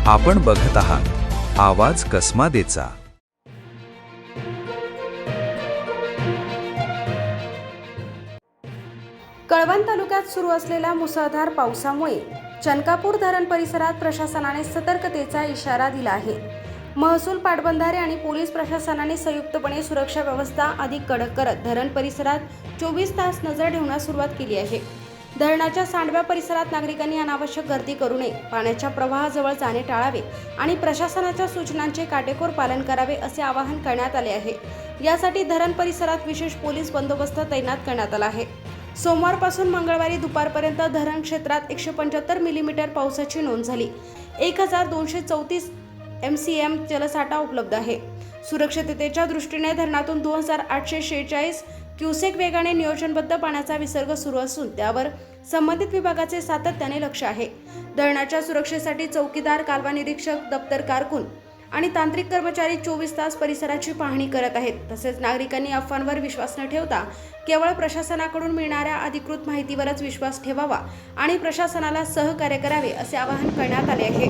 आपण बघत आहात आवाज कसमादेचा। कळवण तालुक्यात सुरू असलेल्या मुसळधार पावसामुळे चनकापूर धरण परिसरात प्रशासनाने सतर्कतेचा इशारा दिला आहे। महसूल पाटबंधारे आणि पोलीस प्रशासनाने संयुक्तपणे सुरक्षा व्यवस्था अधिक कडक करत धरण परिसरात 24 तास नजर ठेवण्यास सुरुवात केली आहे। धरणाच्या सांडव्या परिसरात नागरिकांनी अनावश्यक गर्दी करू नये, पाण्याच्या प्रवाहाजवळ जाणे टाळावे आणि प्रशासनाच्या सूचनांचे काटेकोर पालन करावे असे आवाहन करण्यात आले आहे। यासाठी धरण परिसरात विशेष पोलीस बंदोबस्त तैनात करण्यात आला आहे। सोमवारपासून मंगळवारी दुपारपर्यंत धरण क्षेत्रात 175 मिलीमीटर पावसाची नोंद झाली। 1234 MCM जलसाठा उपलब्ध आहे। सुरक्षिततेच्या दृष्टीने धरणातून 2846 क्युसेक वेगाने नियोजनबद्ध पाण्याचा विसर्ग सुरू असून त्यावर संबंधित विभागाचे सातत्याने लक्ष आहे। धरणाच्या सुरक्षेसाठी चौकीदार, कालवा निरीक्षक, दप्तर कारकून आणि तांत्रिक कर्मचारी 24 तास परिसराची पाहणी करत आहेत। तसेच नागरिकांनी अफवांवर विश्वास न ठेवता केवळ प्रशासनाकडून मिळणाऱ्या अधिकृत माहितीवरच विश्वास ठेवावा आणि प्रशासनाला सहकार्य करावे असे आवाहन करण्यात आले आहे।